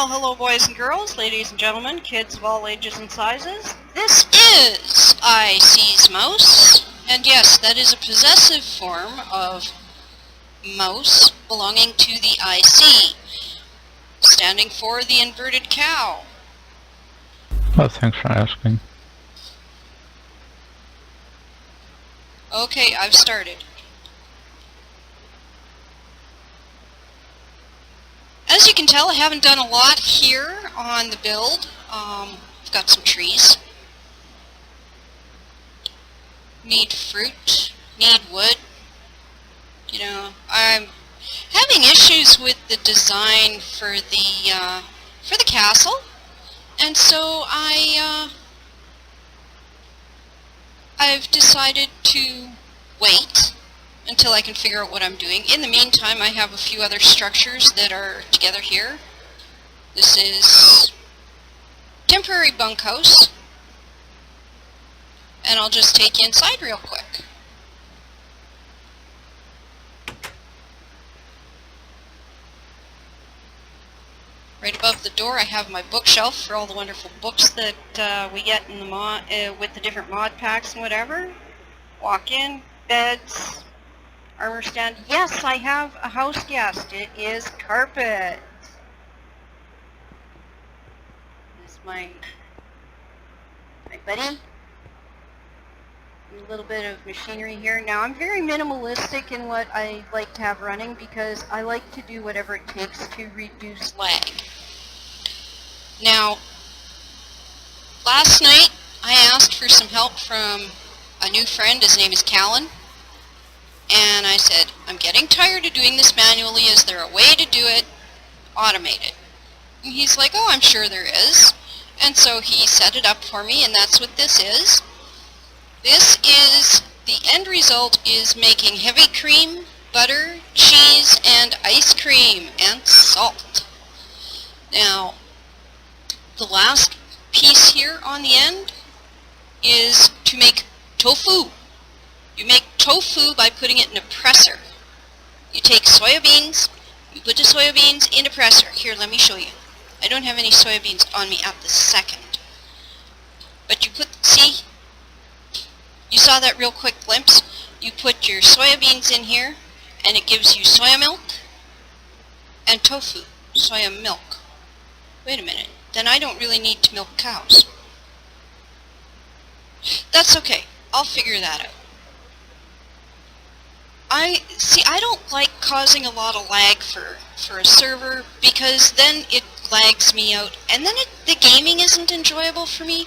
Well, hello boys and girls, ladies and gentlemen, kids of all ages and sizes. This is IC's mouse, and yes, that is a possessive form of mouse belonging to the IC, standing for the inverted cow. Well, thanks for asking. Okay, I've started. As you can tell, I haven't done a lot here on the build. I've got some trees. Need fruit, need wood. You know, I'm having issues with the design for the castle, and so I've decided to wait until I can figure out what I'm doing. In the meantime, I have a few other structures that are together here. This is temporary bunkhouse, and I'll just take you inside real quick. Right above the door I have my bookshelf for all the wonderful books that we get in the with the different mod packs and whatever. Walk in, beds, armor stand. Yes, I have a house guest. It is Carpet. This is my buddy. A little bit of machinery here. Now I'm very minimalistic in what I like to have running because I like to do whatever it takes to reduce lag. Now, last night I asked for some help from a new friend. His name is Callan. And I said, I'm getting tired of doing this manually. Is there a way to do it automated? And he's like, oh, I'm sure there is. And so he set it up for me, and that's what this is. This is, the end result is making heavy cream, butter, cheese, and ice cream, and salt. Now, the last piece here on the end is to make tofu. You make tofu by putting it in a presser. You take soybeans, you put the soybeans in a presser. Here, let me show you. I don't have any soybeans on me at this second. But you put, see? You saw that real quick glimpse? You put your soybeans in here, and it gives you soya milk and tofu, soya milk. Wait a minute, then I don't really need to milk cows. That's okay, I'll figure that out. I don't like causing a lot of lag for a server because then it lags me out, and then the gaming isn't enjoyable for me.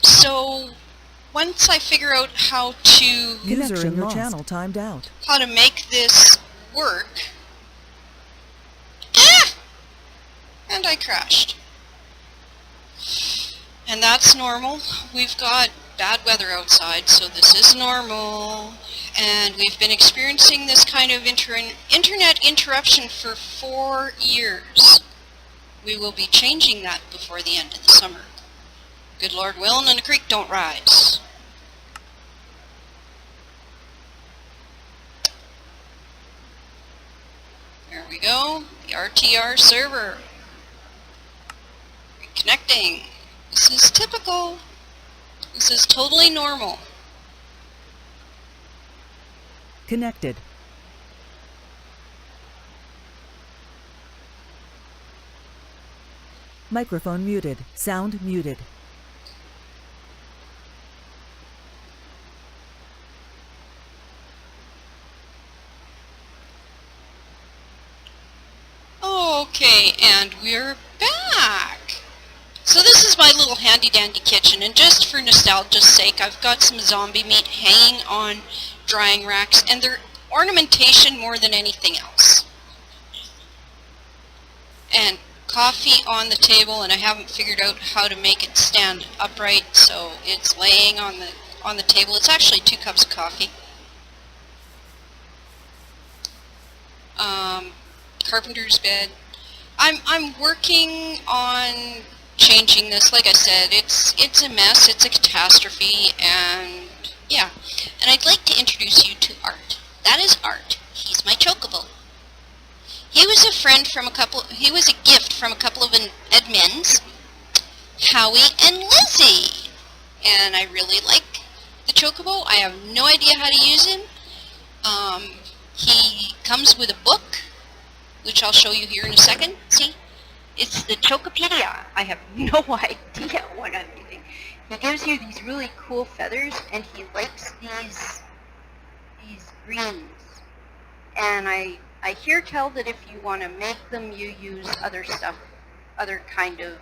So once I figure out how to User in your channel timed out. How to make this work, and I crashed. And that's normal. We've got bad weather outside, so this is normal. And we've been experiencing this kind of internet interruption for 4 years. We will be changing that before the end of the summer. Good Lord willing, and the creek don't rise. There we go, the RTR server. Reconnecting. This is typical. This is totally normal. Connected. Microphone muted. Sound muted. Okay, and we're back. So this is my little handy dandy kitchen, and just for nostalgia's sake, I've got some zombie meat hanging on drying racks, and they're ornamentation more than anything else. And coffee on the table, and I haven't figured out how to make it stand upright, so it's laying on the table. It's actually 2 cups of coffee. Carpenter's bed. I'm working on changing this. Like I said, it's a mess, it's a catastrophe, and yeah. And I'd like to introduce you to Art. That is Art. He's my chocobo. He was a friend from he was a gift from a couple of admins, Howie and Lizzie. And I really like the Chocobo. I have no idea how to use him. He comes with a book, which I'll show you here in a second. See? It's the Chocopedia. I have no idea what I'm doing. He gives you these really cool feathers, and he likes these greens. And I hear tell that if you want to make them, you use other stuff, other kind of,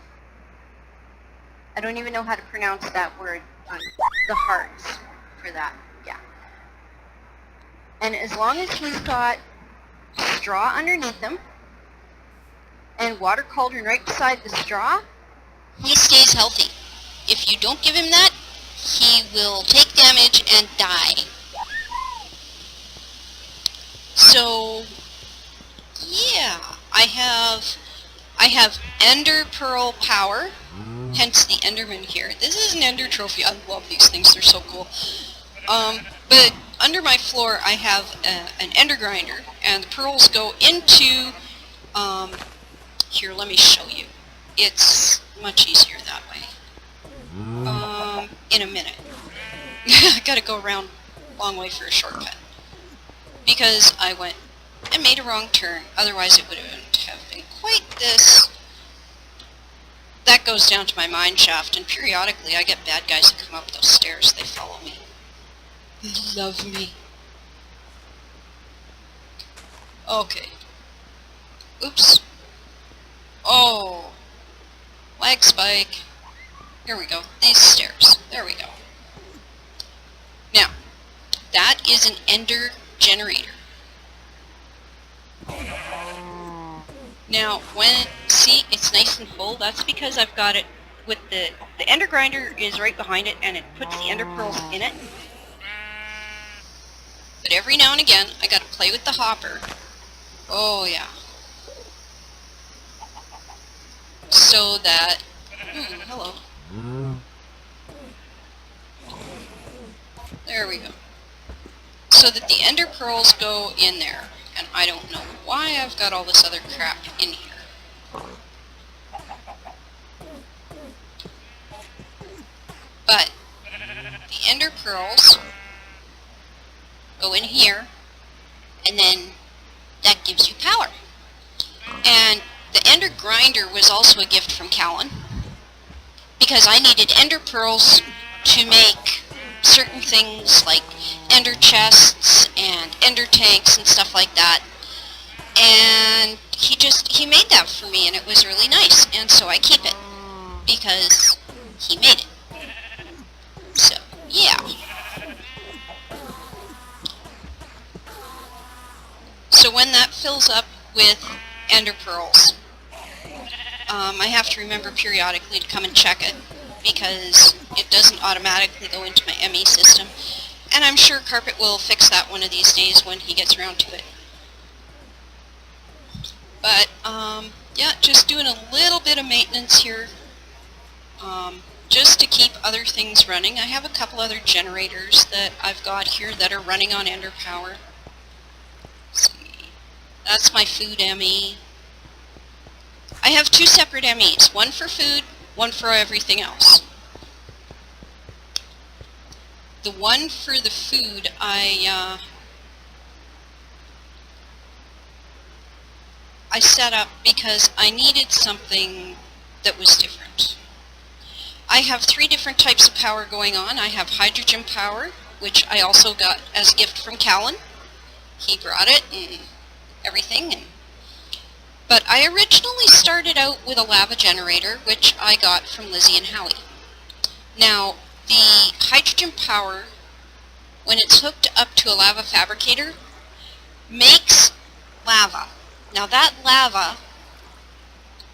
I don't even know how to pronounce that word, the hearts for that, yeah. And as long as he's got straw underneath him, and water cauldron right beside the straw, he stays healthy. If you don't give him that, he will take damage and die. So, yeah, I have Ender Pearl power, hence the Enderman here. This is an Ender trophy. I love these things. They're so cool. But under my floor, I have an Ender grinder, and the pearls go into. Here, let me show you. It's much easier that way. In a minute. I gotta go around a long way for a shortcut. Because I went and made a wrong turn. Otherwise it would have been quite this. That goes down to my mine shaft, and periodically I get bad guys that come up those stairs. They follow me. They love me. Okay. Oops. Oh. Lag spike. Here we go. These stairs. There we go. Now, that is an Ender generator. Now, see, it's nice and full. That's because I've got it with the Ender grinder is right behind it, and it puts the Ender pearls in it. But every now and again, I gotta play with the hopper. Oh yeah. So that, hello. There we go. So that the Ender pearls go in there. And I don't know why I've got all this other crap in here. But the Ender pearls go in here, and then that gives you power. And the Ender grinder was also a gift from Callan, because I needed Ender pearls to make certain things like Ender chests and Ender tanks and stuff like that. And he made that for me, and it was really nice. And so I keep it because he made it. So, yeah. So when that fills up with Ender pearls, I have to remember periodically to come and check it, because it doesn't automatically go into my ME system. And I'm sure Carpet will fix that one of these days when he gets around to it. But, yeah, just doing a little bit of maintenance here, just to keep other things running. I have a couple other generators that I've got here that are running on Ender power. Let's see. That's my food ME. I have two separate MEs, one for food, one for everything else. The one for the food I set up because I needed something that was different. I have 3 different types of power going on. I have hydrogen power, which I also got as a gift from Callan. He brought it and everything. But I originally started out with a lava generator, which I got from Lizzie and Howie. Now, the hydrogen power, when it's hooked up to a lava fabricator, makes lava. Now that lava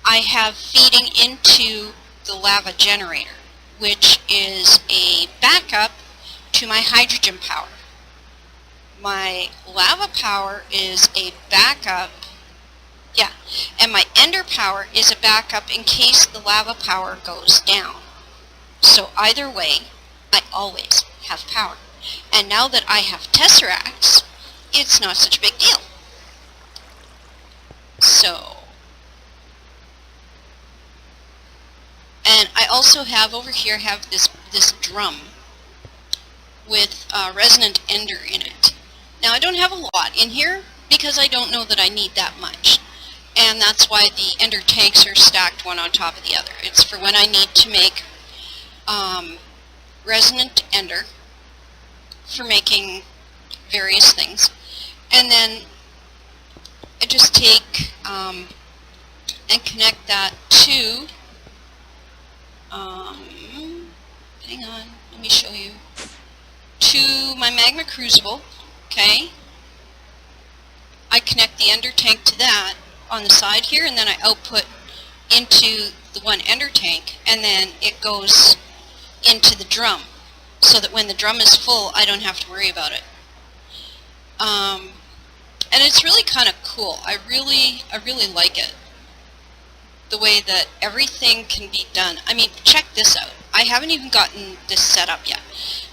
I have feeding into the lava generator, which is a backup to my hydrogen power. My lava power is a backup, yeah, and my Ender power is a backup in case the lava power goes down. So either way, I always have power. And now that I have Tesseracts, it's not such a big deal. So, and I also have over here this drum with resonant ender in it. Now I don't have a lot in here because I don't know that I need that much, and that's why the ender tanks are stacked one on top of the other. It's for when I need to make resonant ender for making various things, and then I just take and connect that to hang on, let me show you, to my magma crucible. Okay, I connect the ender tank to that on the side here, and then I output into the one ender tank, and then it goes into the drum, so that when the drum is full I don't have to worry about it. And it's really kind of cool. I really like it, the way that everything can be done. I mean, check this out. I haven't even gotten this set up yet.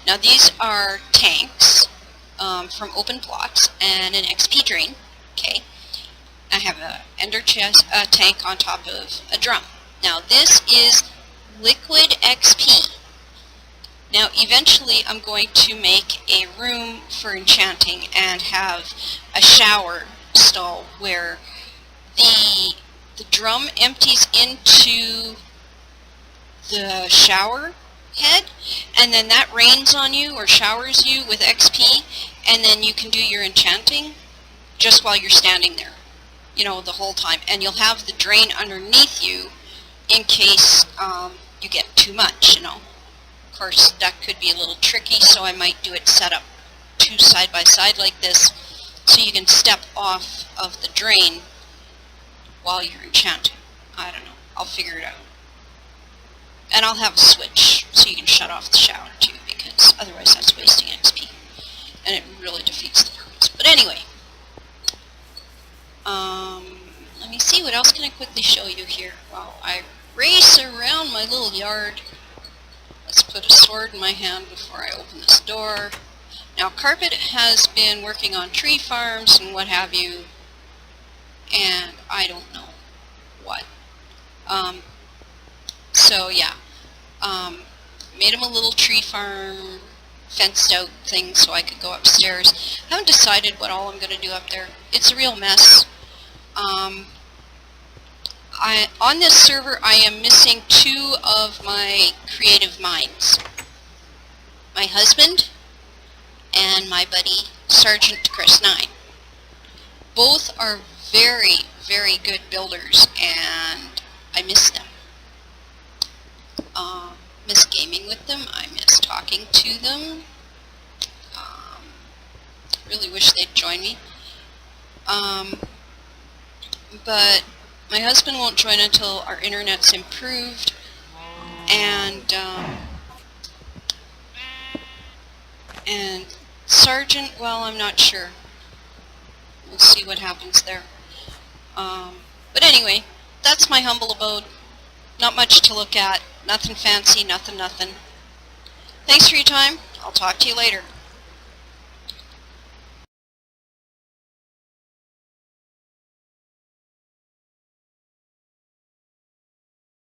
Now these are tanks from Open Blocks and an XP drain. Okay, I have a ender chest tank on top of a drum. Now this is liquid XP. Now eventually I'm going to make a room for enchanting and have a shower stall where the drum empties into the shower head, and then that rains on you or showers you with XP, and then you can do your enchanting just while you're standing there, you know, the whole time. And you'll have the drain underneath you in case you get too much, you know. Of course, that could be a little tricky, so I might do it set up two side by side like this, so you can step off of the drain while you're enchanting. I don't know. I'll figure it out. And I'll have a switch so you can shut off the shower too, because otherwise that's wasting XP. And it really defeats the purpose. But anyway, let me see, what else can I quickly show you here while I race around my little yard. Let's put a sword in my hand before I open this door. Now Carpet has been working on tree farms and what have you, and I don't know what. So yeah, made him a little tree farm, fenced out thing so I could go upstairs. I haven't decided what all I'm going to do up there. It's a real mess. On this server I am missing two of my creative minds. My husband and my buddy Sergeant Chris 9. Both are very, very good builders, and I miss them. Miss gaming with them. I miss talking to them. Really wish they'd join me. But my husband won't join until our internet's improved, and Sergeant, well, I'm not sure. We'll see what happens there. But anyway, that's my humble abode. Not much to look at. Nothing fancy, nothing. Thanks for your time. I'll talk to you later.